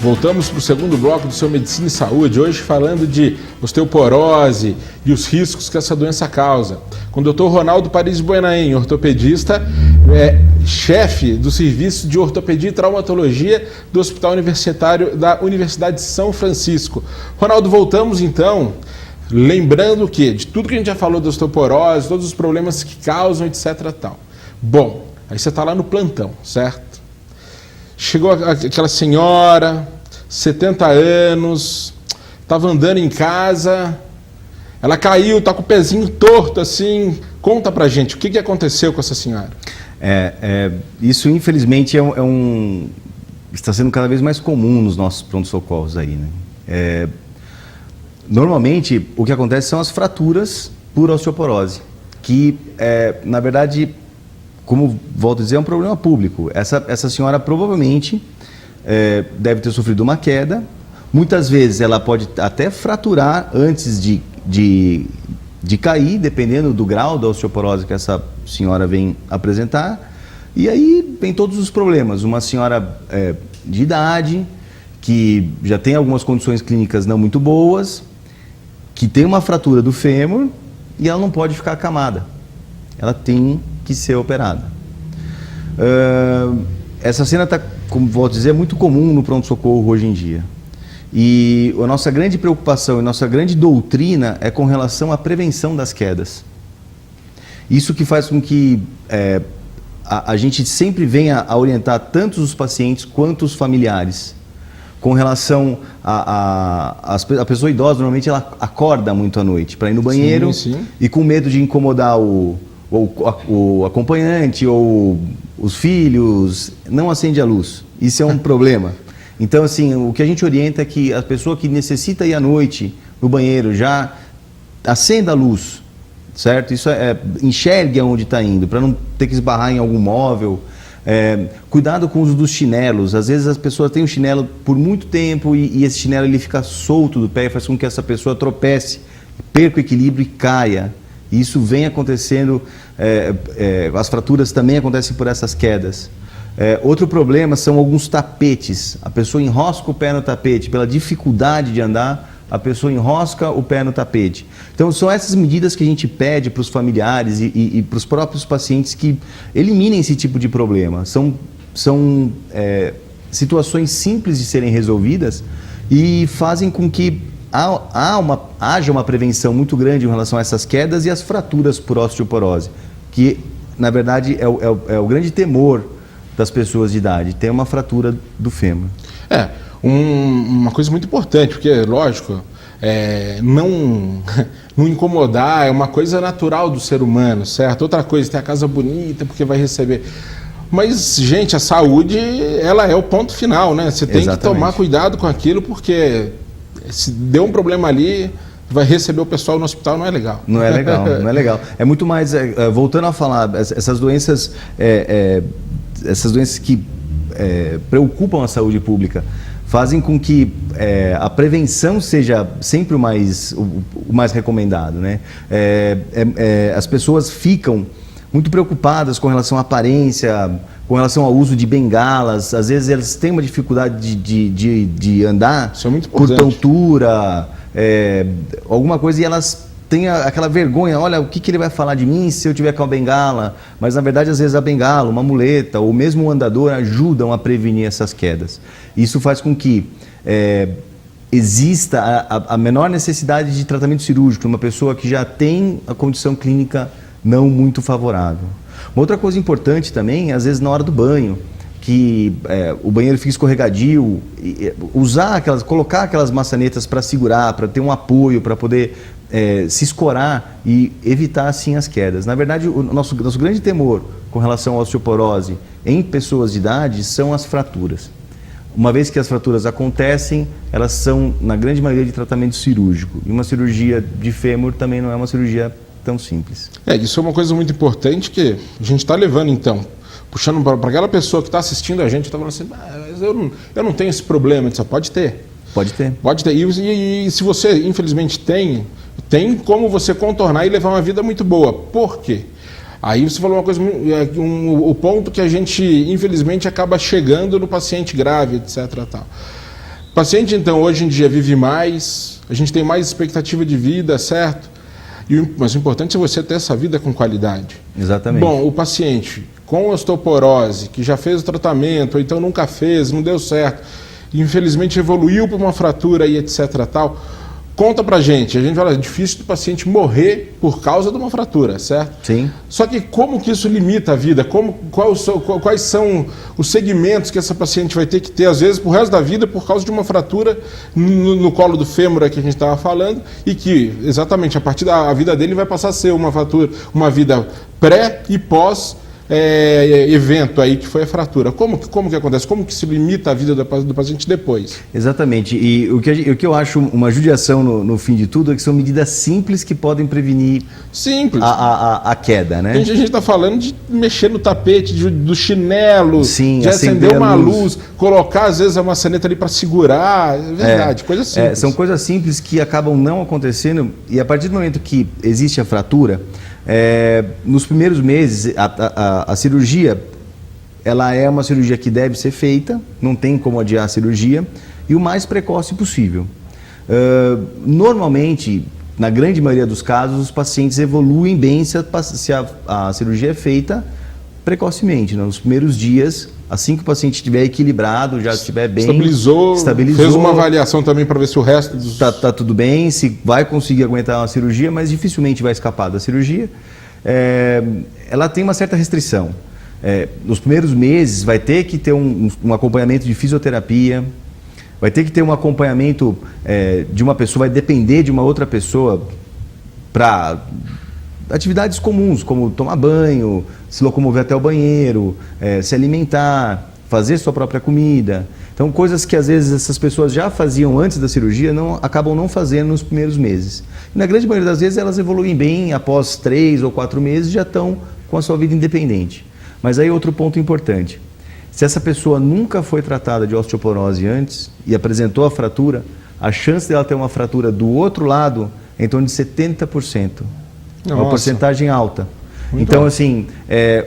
Voltamos para o segundo bloco do seu Medicina e Saúde, hoje falando de osteoporose e os riscos que essa doença causa. Com o Dr. Ronaldo Paris Buenain, ortopedista, chefe do Serviço de Ortopedia e Traumatologia do Hospital Universitário da Universidade de São Francisco. Ronaldo, voltamos então, lembrando que de tudo que a gente já falou da osteoporose, todos os problemas que causam, etc. tal. Bom, aí você está lá no plantão, certo? Chegou aquela senhora, 70 anos, estava andando em casa, ela caiu, está com o pezinho torto assim. Conta pra gente, o que aconteceu com essa senhora? Isso infelizmente está sendo cada vez mais comum nos nossos pronto-socorros aí, né? Normalmente o que acontece são as fraturas por osteoporose, que na verdade, como volto a dizer, é um problema público. Essa senhora provavelmente deve ter sofrido uma queda. Muitas vezes ela pode até fraturar antes de cair, dependendo do grau da osteoporose que essa senhora vem apresentar. E aí vem todos os problemas. Uma senhora de idade, que já tem algumas condições clínicas não muito boas, que tem uma fratura do fêmur e ela não pode ficar acamada. Ela tem que ser operada. Essa cena está, como volto a dizer, muito comum no pronto-socorro hoje em dia. E a nossa grande preocupação e nossa grande doutrina é com relação à prevenção das quedas. Isso que faz com que a gente sempre venha a orientar tanto os pacientes quanto os familiares. Com relação a pessoa idosa, normalmente ela acorda muito à noite para ir no banheiro, sim. E com medo de incomodar o acompanhante ou os filhos, não acende a luz. Isso é um problema. Então, assim, o que a gente orienta é que a pessoa que necessita ir à noite no banheiro já acenda a luz, certo? Isso enxergue aonde está indo, para não ter que esbarrar em algum móvel. Cuidado com o uso dos chinelos. Às vezes as pessoas têm o chinelo por muito tempo e esse chinelo ele fica solto do pé e faz com que essa pessoa tropece, perca o equilíbrio e caia. Isso vem acontecendo, as fraturas também acontecem por essas quedas. Outro problema são alguns tapetes. A pessoa enrosca o pé no tapete, pela dificuldade de andar, a pessoa enrosca o pé no tapete. Então são essas medidas que a gente pede para os familiares e para os próprios pacientes que eliminem esse tipo de problema. São situações simples de serem resolvidas e fazem com que haja uma prevenção muito grande em relação a essas quedas e as fraturas por osteoporose, que na verdade é o grande temor das pessoas de idade, ter uma fratura do fêmur. Uma coisa muito importante, porque, lógico, não incomodar é uma coisa natural do ser humano, certo? Outra coisa, ter a casa bonita porque vai receber. Mas, gente, a saúde, ela é o ponto final, né? Você tem que tomar cuidado com aquilo, porque se deu um problema ali, vai receber o pessoal no hospital, não é legal. Não é legal, não é legal. É muito mais, voltando a falar, essas doenças que preocupam a saúde pública, fazem com que a prevenção seja sempre o mais recomendado, né? As pessoas ficam muito preocupadas com relação à aparência, com relação ao uso de bengalas. Às vezes elas têm uma dificuldade de andar por tontura, alguma coisa, e elas têm aquela vergonha, olha, o que ele vai falar de mim se eu tiver com a bengala? Mas na verdade, às vezes a bengala, uma muleta ou mesmo o andador ajudam a prevenir essas quedas. Isso faz com que exista a menor necessidade de tratamento cirúrgico numa pessoa que já tem a condição clínica não muito favorável. Uma outra coisa importante também, às vezes na hora do banho, que o banheiro fica escorregadio, colocar aquelas maçanetas para segurar, para ter um apoio, para poder se escorar e evitar assim as quedas. Na verdade, o nosso grande temor com relação à osteoporose em pessoas de idade são as fraturas. Uma vez que as fraturas acontecem, elas são, na grande maioria, de tratamento cirúrgico. E uma cirurgia de fêmur também não é uma cirurgia tão simples. Isso é uma coisa muito importante que a gente está levando, então, puxando para aquela pessoa que está assistindo a gente, está falando assim, mas eu não tenho esse problema. Você pode ter. Pode ter. Pode ter. E se você, infelizmente, tem como você contornar e levar uma vida muito boa. Por quê? Aí você falou uma coisa, o ponto que a gente, infelizmente, acaba chegando no paciente grave, etc. Tal. paciente, então, hoje em dia vive mais, a gente tem mais expectativa de vida, certo? Mas o importante é você ter essa vida com qualidade. Exatamente. Bom, o paciente com osteoporose, que já fez o tratamento, ou então nunca fez, não deu certo, infelizmente evoluiu para uma fratura e etc. tal, conta pra gente. A gente fala, é difícil do paciente morrer por causa de uma fratura, certo? Sim. Só que como que isso limita a vida? Quais são os segmentos que essa paciente vai ter que ter, às vezes, pro resto da vida, por causa de uma fratura no colo do fêmur que a gente estava falando, e que, exatamente, a partir da vida dele vai passar a ser uma fratura, uma vida pré e pós evento aí que foi a fratura. Como que acontece? Como que se limita a vida do paciente depois? Exatamente. E o que eu acho uma judiação no fim de tudo é que são medidas simples que podem prevenir a queda, né? A gente está falando de mexer no tapete, do chinelo, sim, de acender uma luz, colocar às vezes a maçaneta ali para segurar, é verdade, coisas simples. São coisas simples que acabam não acontecendo, e a partir do momento que existe a fratura, nos primeiros meses, a cirurgia, ela é uma cirurgia que deve ser feita, não tem como adiar a cirurgia, e o mais precoce possível. Normalmente, na grande maioria dos casos, os pacientes evoluem bem se a cirurgia é feita precocemente, né? Nos primeiros dias, assim que o paciente estiver equilibrado, já estiver bem... Estabilizou, fez uma avaliação também para ver se o resto dos... Tá tudo bem, se vai conseguir aguentar uma cirurgia, mas dificilmente vai escapar da cirurgia. Ela tem uma certa restrição. Nos primeiros meses vai ter que ter um acompanhamento de fisioterapia, vai ter que ter um acompanhamento de uma pessoa, vai depender de uma outra pessoa para atividades comuns, como tomar banho, se locomover até o banheiro, se alimentar, fazer sua própria comida. Então, coisas que às vezes essas pessoas já faziam antes da cirurgia, acabam não fazendo nos primeiros meses. E, na grande maioria das vezes elas evoluem bem, após 3 ou 4 meses já estão com a sua vida independente. Mas aí outro ponto importante, se essa pessoa nunca foi tratada de osteoporose antes e apresentou a fratura, a chance dela ter uma fratura do outro lado é em torno de 70%. É uma porcentagem alta. Então, assim,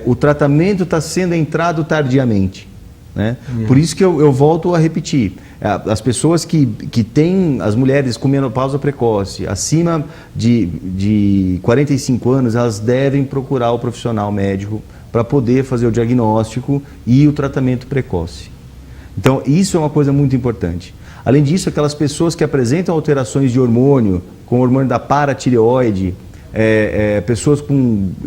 o tratamento está sendo entrado tardiamente, né? Por isso que eu volto a repetir. As pessoas que têm, as mulheres com menopausa precoce, acima de 45 anos, elas devem procurar o profissional médico para poder fazer o diagnóstico e o tratamento precoce. Então, isso é uma coisa muito importante. Além disso, aquelas pessoas que apresentam alterações de hormônio, com o hormônio da paratireoide, pessoas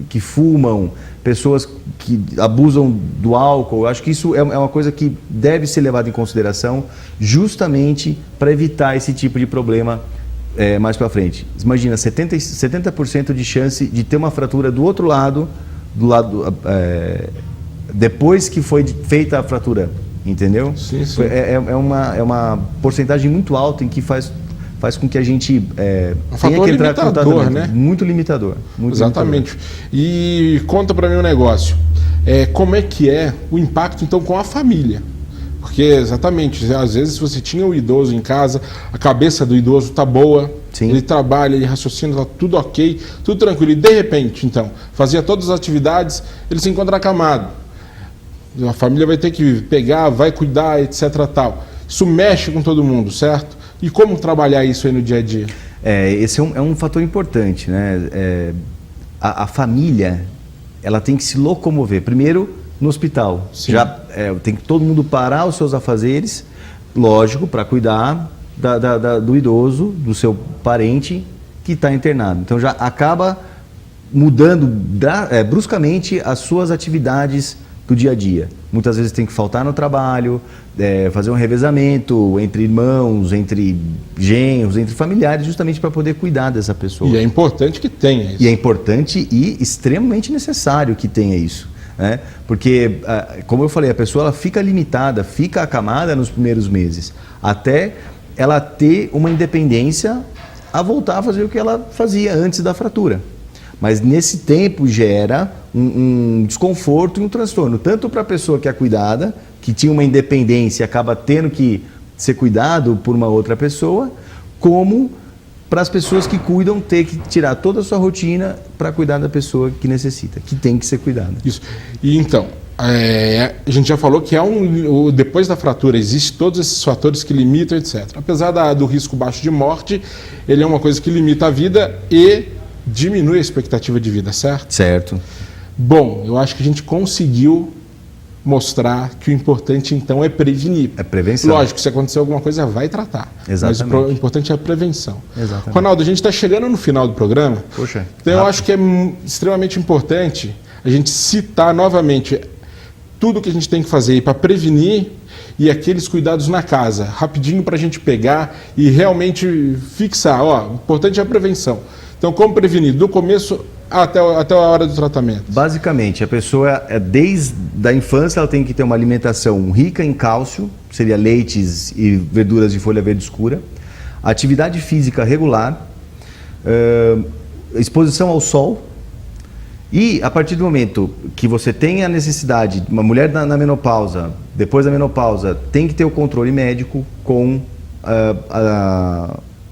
que fumam, pessoas que abusam do álcool, eu acho que isso é uma coisa que deve ser levada em consideração justamente para evitar esse tipo de problema mais para frente. Imagina, 70% de chance de ter uma fratura do outro lado, depois que foi feita a fratura, entendeu? Sim, sim. É uma porcentagem muito alta em que faz com que a gente tenha que entrar com tratamento. Né? Muito limitador. Exatamente. Limitador. E conta para mim um negócio. Como é que é o impacto, então, com a família? Porque, exatamente, às vezes você tinha o idoso em casa, a cabeça do idoso está boa, sim, ele trabalha, ele raciocina, está tudo ok, tudo tranquilo. E, de repente, então, fazia todas as atividades, ele se encontra acamado. A família vai ter que pegar, vai cuidar, etc. tal. Isso mexe com todo mundo, certo? E como trabalhar isso aí no dia a dia? Esse é um fator importante, né? A família, ela tem que se locomover. Primeiro, no hospital. Sim. Tem que todo mundo parar os seus afazeres, lógico, para cuidar do idoso, do seu parente que está internado. Então já acaba mudando bruscamente as suas atividades do dia a dia. Muitas vezes tem que faltar no trabalho, fazer um revezamento entre irmãos, entre genros, entre familiares, justamente para poder cuidar dessa pessoa. E é importante que tenha isso. E é importante e extremamente necessário que tenha isso, né? Porque, como eu falei, a pessoa ela fica limitada, fica acamada nos primeiros meses, até ela ter uma independência a voltar a fazer o que ela fazia antes da fratura. Mas nesse tempo gera um desconforto e um transtorno, tanto para a pessoa que é cuidada, que tinha uma independência e acaba tendo que ser cuidado por uma outra pessoa, como para as pessoas que cuidam ter que tirar toda a sua rotina para cuidar da pessoa que necessita, que tem que ser cuidada. Isso. E então, a gente já falou que depois da fratura existem todos esses fatores que limitam, etc. Apesar do risco baixo de morte, ele é uma coisa que limita a vida e diminui a expectativa de vida, certo? Certo. Bom, eu acho que a gente conseguiu mostrar que o importante, então, é prevenir. É prevenção. Lógico, se acontecer alguma coisa, vai tratar. Exatamente. Mas o importante é a prevenção. Exatamente. Ronaldo, a gente está chegando no final do programa. Poxa, então, eu acho que é extremamente importante a gente citar novamente tudo que a gente tem que fazer para prevenir e aqueles cuidados na casa, rapidinho para a gente pegar e realmente fixar. O importante é a prevenção. Então, como prevenir? Do começo até a hora do tratamento. Basicamente, a pessoa, desde a infância, ela tem que ter uma alimentação rica em cálcio, seria leites e verduras de folha verde escura, atividade física regular, exposição ao sol, e a partir do momento que você tem a necessidade, uma mulher na menopausa, depois da menopausa, tem que ter o controle médico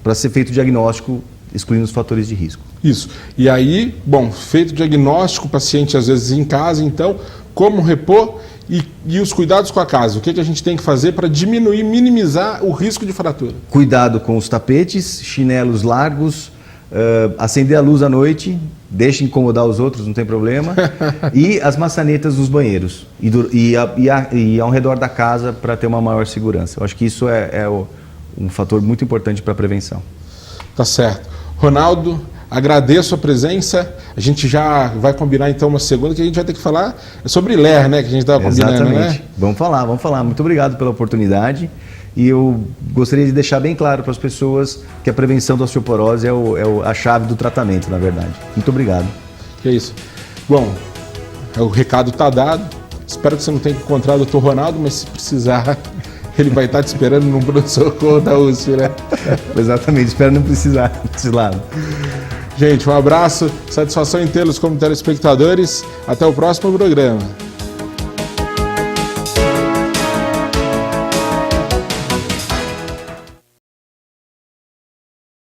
para ser feito o diagnóstico, excluindo os fatores de risco. Isso. E aí, bom, feito o diagnóstico, o paciente às vezes em casa, então, como repor e os cuidados com a casa? O que a gente tem que fazer para diminuir, minimizar o risco de fratura? Cuidado com os tapetes, chinelos largos, acender a luz à noite, deixe incomodar os outros, não tem problema, e as maçanetas dos banheiros, e ao redor da casa para ter uma maior segurança. Eu acho que isso é um fator muito importante para a prevenção. Tá certo. Ronaldo, agradeço a presença. A gente já vai combinar então uma segunda que a gente vai ter que falar sobre LER, né? Que a gente estava combinando, exatamente. Né? Vamos falar. Muito obrigado pela oportunidade. E eu gostaria de deixar bem claro para as pessoas que a prevenção da osteoporose é a chave do tratamento, na verdade. Muito obrigado. Que é isso. Bom, o recado está dado. Espero que você não tenha encontrado o Dr. Ronaldo, mas se precisar, ele vai estar te esperando no pronto-socorro da USP, né? Exatamente, espero não precisar desse lado. Gente, um abraço, satisfação em tê-los como telespectadores. Até o próximo programa.